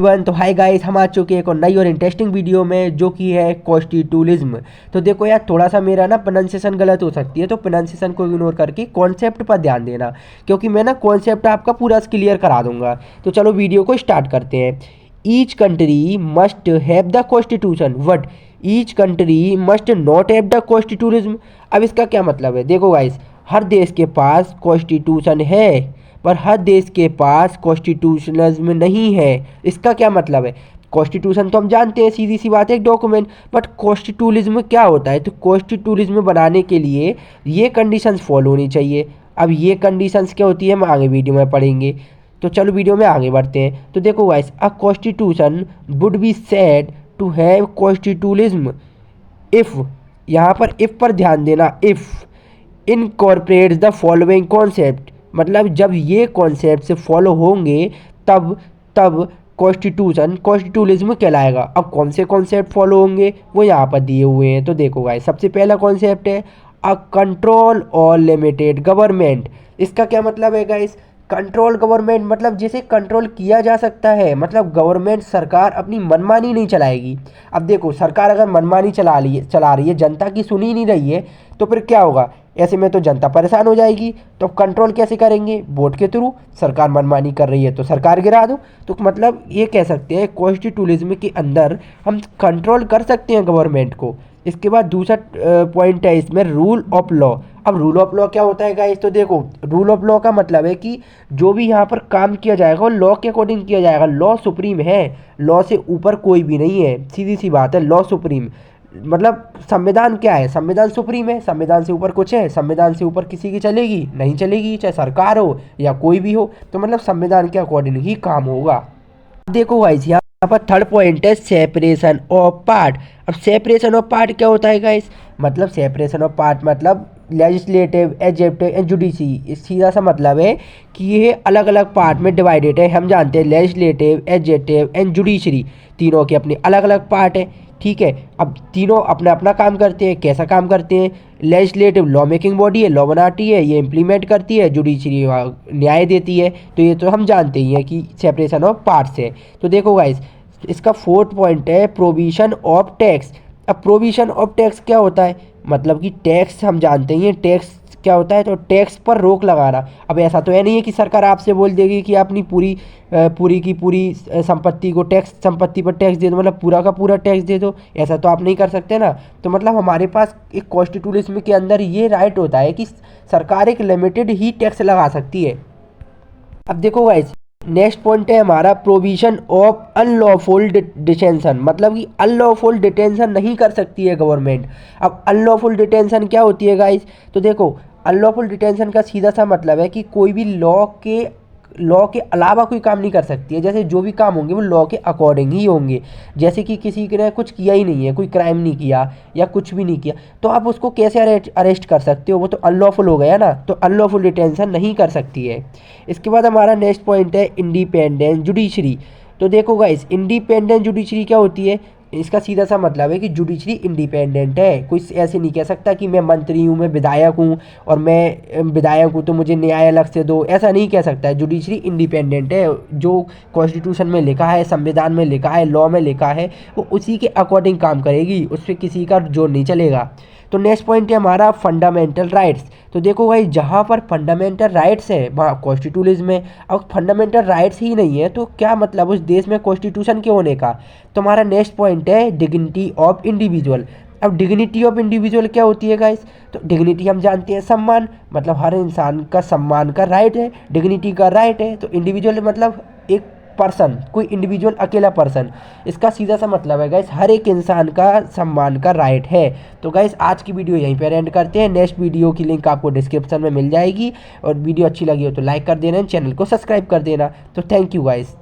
तो hi guys, हम आ चुके हैं एक और नई और इंटरेस्टिंग वीडियो में जो कि है कॉन्स्टिट्यूलिज्म। तो देखो यार, थोड़ा सा मेरा ना प्रोनाउंसिएशन गलत हो सकती है, तो प्रोनाउंसिएशन को इग्नोर करके कॉन्सेप्ट पर ध्यान देना, क्योंकि मैं ना कॉन्सेप्ट आपका पूरा क्लियर करा दूंगा। तो चलो वीडियो को स्टार्ट करते हैं। Each country must have the constitution but each country must not have the constitutionalism. अब इसका क्या मतलब है? देखो गाइस, हर देश के पास कॉन्स्टिट्यूशन है पर हर देश के पास कॉन्स्टिट्यूशनलिज्म नहीं है। इसका क्या मतलब है? कॉन्स्टिट्यूशन तो हम जानते हैं, सीधी सी बात है, एक डॉक्यूमेंट। बट कॉन्स्टिट्यूलिज्म क्या होता है? तो कॉन्स्टिट्यूलिज्म बनाने के लिए ये कंडीशंस फॉलो होनी चाहिए। अब ये कंडीशंस क्या होती है हम आगे वीडियो में पढ़ेंगे। तो चलो वीडियो में आगे बढ़ते हैं। तो देखो guys, a constitution would be said to have constitutionalism if, यहाँ पर इफ़ पर ध्यान देना, if incorporates the following concept, मतलब जब ये कॉन्सेप्ट से फॉलो होंगे तब तब कॉन्स्टिट्यूलिज्म कहलाएगा। अब कौन से कॉन्सेप्ट फॉलो होंगे वो यहाँ पर दिए हुए हैं। तो देखो गाइस, सबसे पहला कॉन्सेप्ट है अ कंट्रोल और लिमिटेड गवर्नमेंट। इसका क्या मतलब है गाइस? कंट्रोल गवर्नमेंट मतलब जिसे कंट्रोल किया जा सकता है, मतलब गवर्नमेंट, सरकार अपनी मनमानी नहीं चलाएगी। अब देखो, सरकार अगर मनमानी चला रही है, जनता की सुनी नहीं रही है, तो फिर क्या होगा? ऐसे में तो जनता परेशान हो जाएगी। तो कंट्रोल कैसे करेंगे? वोट के थ्रू। सरकार मनमानी कर रही है तो सरकार गिरा दो। तो मतलब ये कह सकते हैं कॉन्स्टिट्यूलिज्म के अंदर हम कंट्रोल कर सकते हैं गवर्नमेंट को। इसके बाद दूसरा पॉइंट है इसमें रूल ऑफ लॉ। अब रूल ऑफ लॉ क्या होता है गाइस? तो देखो, रूल ऑफ लॉ का मतलब है कि जो भी यहाँ पर काम किया जाएगा वो लॉ के अकॉर्डिंग किया जाएगा। लॉ सुप्रीम है, लॉ से ऊपर कोई भी नहीं है, सीधी सी बात है, लॉ सुप्रीम। मतलब संविधान क्या है? संविधान सुप्रीम है, संविधान से ऊपर कुछ है? संविधान से ऊपर किसी की चलेगी? नहीं चलेगी, चाहे सरकार हो या कोई भी हो। तो मतलब संविधान के अकॉर्डिंग ही काम होगा। देखो गाइस, यहाँ पर थर्ड पॉइंट है सेपरेशन ऑफ पार्ट। अब सेपरेशन ऑफ पार्ट क्या होता है गाइस? मतलब सेपरेशन ऑफ पार्ट मतलब लेजिस्लेटिव, एग्जीक्यूटिव एंड जुडिशरी। सीधा सा मतलब है कि ये अलग अलग पार्ट में डिवाइडेड है। हम जानते हैं लेजिस्लेटिव, एग्जीक्यूटिव एंड जुडिशरी तीनों के अपने अलग अलग पार्ट है, ठीक है। अब तीनों अपना अपना काम करते हैं। कैसा काम करते हैं? लेजिस्लेटिव लॉ मेकिंग बॉडी है, लॉ बनाती है, ये इम्प्लीमेंट करती है। जुडिशरी न्याय देती है। तो ये तो हम जानते ही हैं कि सेपरेशन ऑफ पार्ट्स है। तो देखो गाइस, इसका फोर्थ पॉइंट है प्रोविजन ऑफ टैक्स। अब प्रोविजन ऑफ टैक्स क्या होता है? मतलब कि टैक्स हम जानते ही हैं, टैक्स क्या होता है? तो टैक्स पर रोक लगाना। अब ऐसा तो है नहीं है कि सरकार आपसे बोल देगी कि अपनी पूरी की पूरी संपत्ति को टैक्स, संपत्ति पर टैक्स दे दो, मतलब पूरा का पूरा टैक्स दे दो। ऐसा तो आप नहीं कर सकते ना। तो मतलब हमारे पास एक कॉन्स्टिट्यूलिज्म के अंदर ये राइट होता है कि सरकार एक लिमिटेड ही टैक्स लगा सकती है। अब देखो गाइस, नेक्स्ट पॉइंट है हमारा प्रोविजन ऑफ अनलॉफुल डिटेंशन। मतलब कि अनलॉफुल डिटेंशन नहीं कर सकती है गवर्नमेंट। अब अनलॉफुल डिटेंशन क्या होती है गाइस? तो देखो, अनलॉफुल डिटेंशन का सीधा सा मतलब है कि कोई भी लॉ के अलावा कोई काम नहीं कर सकती है। जैसे जो भी काम होंगे वो लॉ के अकॉर्डिंग ही होंगे। जैसे कि किसी ने कुछ किया ही नहीं है, कोई क्राइम नहीं किया या कुछ भी नहीं किया, तो आप उसको कैसे अरेस्ट कर सकते हो? वो तो अनलॉफुल हो गया ना। तो अनलॉफुल डिटेंशन नहीं कर सकती है। इसके बाद हमारा नेक्स्ट पॉइंट है इंडिपेंडेंट जुडिशरी। तो देखो गाइस, इंडिपेंडेंट जुडिशरी क्या होती है? इसका सीधा सा मतलब है कि जुडिशरी इंडिपेंडेंट है। कोई ऐसे नहीं कह सकता कि मैं मंत्री हूँ, मैं विधायक हूँ और मैं विधायक हूँ तो मुझे न्याय अलग से दो, ऐसा नहीं कह सकता है। जुडिशरी इंडिपेंडेंट है। जो कॉन्स्टिट्यूशन में लिखा है, संविधान में लिखा है, लॉ में लिखा है, वो उसी के अकॉर्डिंग काम करेगी, उस पर किसी का जोर नहीं चलेगा। तो नेक्स्ट पॉइंट है हमारा फंडामेंटल राइट्स। तो देखो भाई, जहाँ पर फंडामेंटल राइट्स है वहाँ कॉन्स्टिट्यूलिज्म है। अब फंडामेंटल राइट्स ही नहीं है तो क्या मतलब उस देश में कॉन्स्टिट्यूशन के होने का? तो हमारा नेक्स्ट पॉइंट है डिग्निटी ऑफ इंडिविजुअल। अब डिग्निटी ऑफ इंडिविजुअल क्या होती है गाइस? तो डिग्निटी हम जानते हैं सम्मान, मतलब हर इंसान का सम्मान का राइट है, डिग्निटी का राइट है। तो इंडिविजुअल मतलब एक पर्सन, कोई इंडिविजुअल अकेला पर्सन। इसका सीधा सा मतलब है गाइस, हर एक इंसान का सम्मान का राइट है। तो गाइस, आज की वीडियो यहीं पर एंड करते हैं। नेक्स्ट वीडियो की लिंक आपको डिस्क्रिप्शन में मिल जाएगी। और वीडियो अच्छी लगी हो तो लाइक कर देना, चैनल को सब्सक्राइब कर देना। तो थैंक यू गाइस।